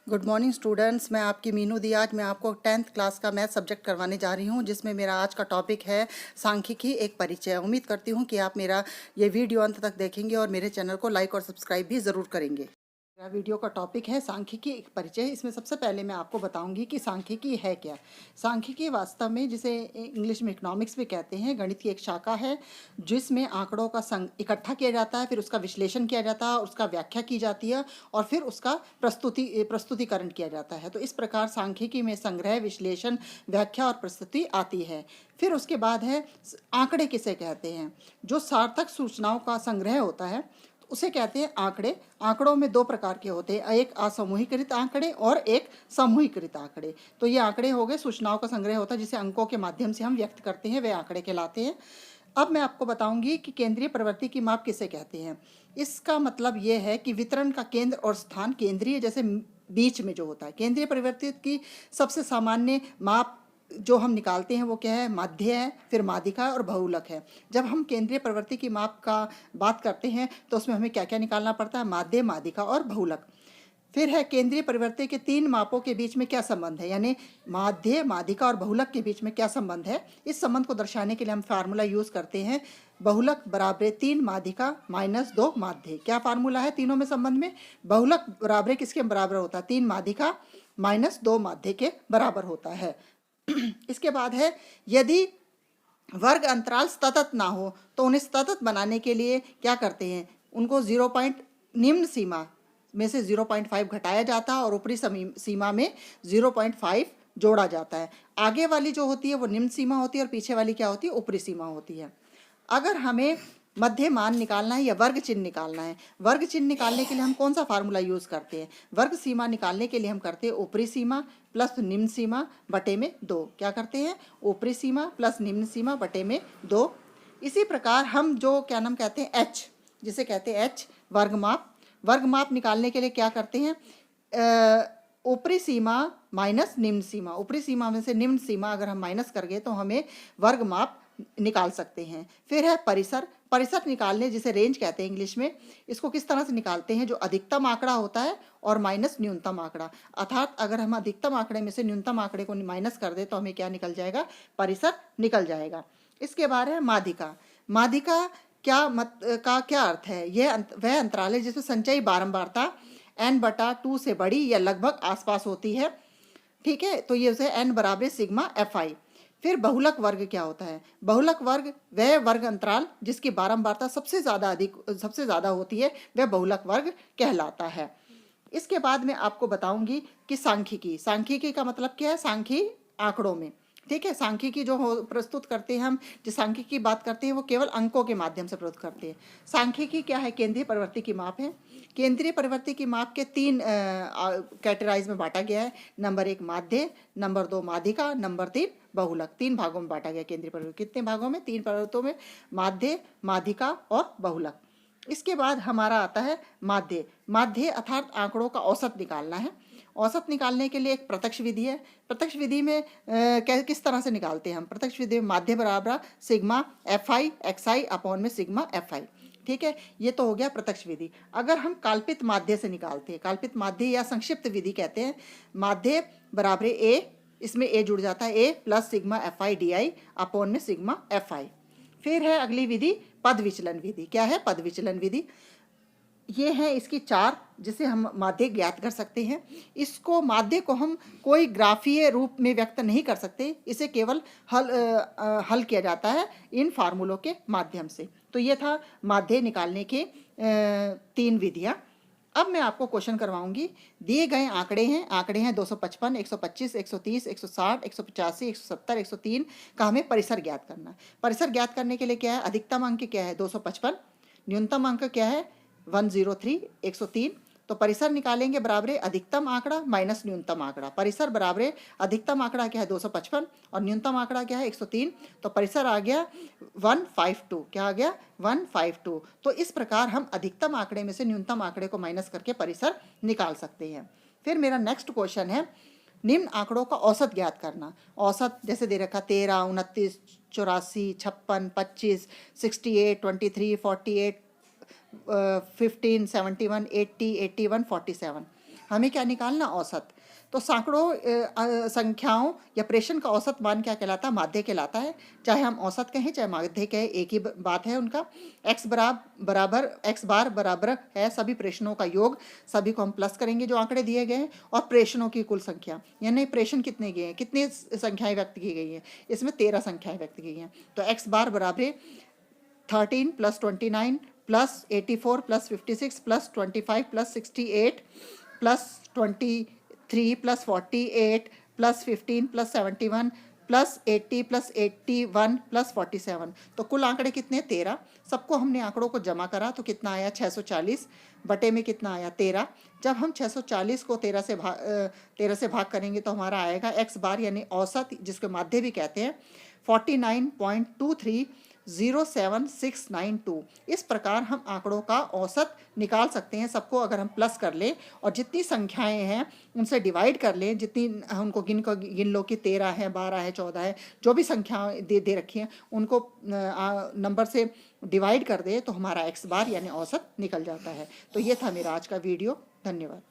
Good morning students, मैं आपकी मीनू दी। आज मैं आपको 10th क्लास का मैथ सब्जेक्ट करवाने जा रही हूँ, जिसमें मेरा आज का टॉपिक है सांख्यिकी एक परिचय। उम्मीद करती हूँ कि आप मेरा ये वीडियो अंत तक देखेंगे और मेरे चैनल को लाइक और सब्सक्राइब भी ज़रूर करेंगे। मेरा वीडियो का टॉपिक है सांख्यिकी एक परिचय। इसमें सबसे पहले मैं आपको बताऊंगी कि सांख्यिकी है क्या। सांख्यिकी वास्तव में, जिसे इंग्लिश में इकोनॉमिक्स भी कहते हैं, गणित की एक शाखा है जिसमें आंकड़ों का इकट्ठा किया जाता है, फिर उसका विश्लेषण किया जाता है, उसका व्याख्या की जाती है और फिर उसका प्रस्तुतिकरण किया जाता है। तो इस प्रकार सांख्यिकी में संग्रह, विश्लेषण, व्याख्या और प्रस्तुति आती है। फिर उसके बाद है आंकड़े किसे कहते हैं। जो सार्थक सूचनाओं का संग्रह होता है उसे कहते हैं आंकड़े। आंकड़ों में दो प्रकार के होते हैं, एक असमूहीकृत आंकड़े और एक समूहीकृत आंकड़े। तो ये आंकड़े हो गए, सूचनाओं का संग्रह होता है जिसे अंकों के माध्यम से हम व्यक्त करते हैं, वे आंकड़े कहलाते हैं। अब मैं आपको बताऊंगी कि केंद्रीय प्रवृत्ति की माप किसे कहते हैं। इसका मतलब ये है कि वितरण का केंद्र और स्थान, केंद्रीय जैसे बीच में जो होता है। केंद्रीय प्रवृत्ति की सबसे सामान्य माप जो हम निकालते हैं वो क्या है, माध्य है, फिर माध्यिका और बहुलक है। जब हम केंद्रीय प्रवृत्ति की माप का बात करते हैं तो उसमें हमें क्या क्या निकालना पड़ता है, माध्य, माध्यिका और बहुलक। फिर है केंद्रीय प्रवृत्ति के तीन मापों के बीच में क्या संबंध है, यानी माध्य, माध्यिका और बहुलक के बीच में क्या संबंध है। इस संबंध को दर्शाने के लिए हम फार्मूला यूज करते हैं, बहुलक बराबर 3 माध्यिका माइनस 2 माध्य। क्या फार्मूला है तीनों में संबंध में, बहुलक बराबर किसके बराबर होता है, 3 माध्यिका माइनस 2 माध्य के बराबर होता है। इसके बाद है, यदि वर्ग अंतराल सतत ना हो तो उन्हें सतत बनाने के लिए क्या करते हैं, उनको 0 पॉइंट निम्न सीमा में से 0.5 घटाया जाता है और ऊपरी सीमा में 0.5 जोड़ा जाता है। आगे वाली जो होती है वो निम्न सीमा होती है और पीछे वाली क्या होती है, ऊपरी सीमा होती है। अगर हमें मध्य मान निकालना है या वर्ग चिन्ह निकालना है, वर्ग चिन्ह निकालने के लिए हम कौन सा फार्मूला यूज करते हैं, वर्ग सीमा निकालने के लिए हम करते हैं ऊपरी सीमा प्लस निम्न सीमा बटे में 2। क्या करते हैं, ऊपरी सीमा प्लस निम्न सीमा बटे में 2। इसी प्रकार हम जो क्या नाम कहते हैं एच, जिसे कहते हैं एच वर्गमाप, वर्गमाप निकालने के लिए क्या करते हैं, ऊपरी सीमा माइनस निम्न सीमा। ऊपरी सीमा में से निम्न सीमा अगर हम माइनस कर गए तो हमें वर्गमाप निकाल सकते हैं। फिर है परिसर, परिसर निकालने जिसे रेंज कहते हैं इंग्लिश में, इसको किस तरह से निकालते हैं, जो अधिकतम आंकड़ा होता है और माइनस न्यूनतम आंकड़ा। अर्थात अगर हम अधिकतम आंकड़े में से न्यूनतम आंकड़े को माइनस कर दे तो हमें क्या निकल जाएगा, परिसर निकल जाएगा। इसके बाद है माध्यिका। माध्यिका का क्या अर्थ है, यह वह अंतराल है जिसमें संचयी बारंबारता n/2 से बड़ी या लगभग आसपास होती है। ठीक है, तो ये उसे n बराबर सिग्मा fi। फिर बहुलक वर्ग क्या होता है, बहुलक वर्ग वह वर्ग अंतराल जिसकी बारंबारता सबसे ज़्यादा होती है, वह बहुलक वर्ग कहलाता है। इसके बाद मैं आपको बताऊंगी कि सांख्यिकी, सांख्यिकी का मतलब क्या है, सांख्यिकी आंकड़ों में। ठीक है, सांख्यिकी जो प्रस्तुत करते हैं हम, जिस सांख्यिकी की बात करते हैं वो केवल अंकों के माध्यम से प्रस्तुत करते हैं। सांख्यिकी क्या है, केंद्रीय प्रवृत्ति की माप है। केंद्रीय प्रवृत्ति की माप के 3 कैटेगराइज में बांटा गया है, नंबर 1 माध्य, नंबर 2 माध्यिका, नंबर 3 बहुलक। 3 भागों में बांटा गया केंद्रीय प्रवृत्ति। कितने भागों में, 3 प्रवृत्तों में, माध्य, माध्यिका और बहुलक। इसके बाद हमारा आता है माध्य। माध्य अर्थात आंकड़ों का औसत निकालना है। औसत निकालने के लिए एक प्रत्यक्ष विधि है। प्रत्यक्ष विधि में किस तरह से निकालते हैं हम, प्रत्यक्ष विधि में माध्य बराबर सिग्मा fi xi अपॉन में सिग्मा fi। ठीक है, ये तो हो गया प्रत्यक्ष विधि। अगर हम काल्पित माध्य से निकालते हैं, काल्पित माध्य या संक्षिप्त विधि कहते हैं, माध्य बराबर a, इसमें a जुड़ जाता है, a plus sigma fi di upon में सिग्मा fi। फिर है अगली विधि पद विचलन विधि। क्या है, पद विचलन विधि। ये है इसकी 4, जिसे हम माध्य ज्ञात कर सकते हैं। इसको माध्य को हम कोई ग्राफीय रूप में व्यक्त नहीं कर सकते, इसे केवल हल किया जाता है इन फार्मूलों के माध्यम से। तो ये था माध्य निकालने के 3 विधियाँ। अब मैं आपको क्वेश्चन करवाऊंगी। दिए गए आंकड़े हैं 255, 125, 130, 160, 185, 170, 103 का हमें परिसर ज्ञात करना है। परिसर ज्ञात करने के लिए क्या है, अधिकतम अंक क्या है 255, न्यूनतम अंक क्या है 103, 103। तो परिसर निकालेंगे बराबर अधिकतम आंकड़ा माइनस न्यूनतम आंकड़ा। परिसर बराबर अधिकतम आंकड़ा क्या है 255 और न्यूनतम आंकड़ा क्या है 103। तो परिसर आ गया 152। क्या आ गया, 152। तो इस प्रकार हम अधिकतम आंकड़े में से न्यूनतम आंकड़े को माइनस करके परिसर निकाल सकते हैं। फिर मेरा नेक्स्ट क्वेश्चन है, निम्न आंकड़ों का औसत ज्ञात करना। औसत जैसे दे रखा 13, 29, 84, 56, 25, 68, 23, 48, 15, 71, 80, 81, 47। हमें क्या निकालना, औसत। तो सैकड़ों संख्याओं या प्रेषण का औसत मान क्या कहलाता है, माध्य कहलाता है। चाहे हम औसत कहें चाहे माध्य कहें, एक ही बात है उनका। एक्स बार बराबर है सभी प्रेषणों का योग, सभी को हम प्लस करेंगे जो आंकड़े दिए गए हैं, और प्रेषणों की कुल संख्या, यानी प्रेषण कितने गए हैं, कितनी संख्याएं व्यक्त की गई हैं, इसमें 13 संख्याएं व्यक्त की गई हैं। तो एक्स बार बराबर 13 plus 29 plus 84 plus 56 plus 25 plus 68 plus 23 plus 48 plus 15 plus 71 plus 80 plus 81 plus 47। तो कुल आंकड़े कितने, 13। सबको हमने आंकड़ों को जमा करा तो कितना आया, 640 बटे में कितना आया, 13। जब हम 640 को 13 से भाग करेंगे तो हमारा आएगा एक्स बार यानी औसत, जिसको माध्य भी कहते हैं, 49.2307,692। इस प्रकार हम आंकड़ों का औसत निकाल सकते हैं। सबको अगर हम प्लस कर लें और जितनी संख्याएं हैं उनसे डिवाइड कर लें, जितनी उनको गिन लो कि 13 है, 12 है, 14 है, जो भी संख्याएं दे रखी हैं उनको नंबर से डिवाइड कर दे तो हमारा एक्स बार यानी औसत निकल जाता है। तो ये था मेरा आज का वीडियो। धन्यवाद।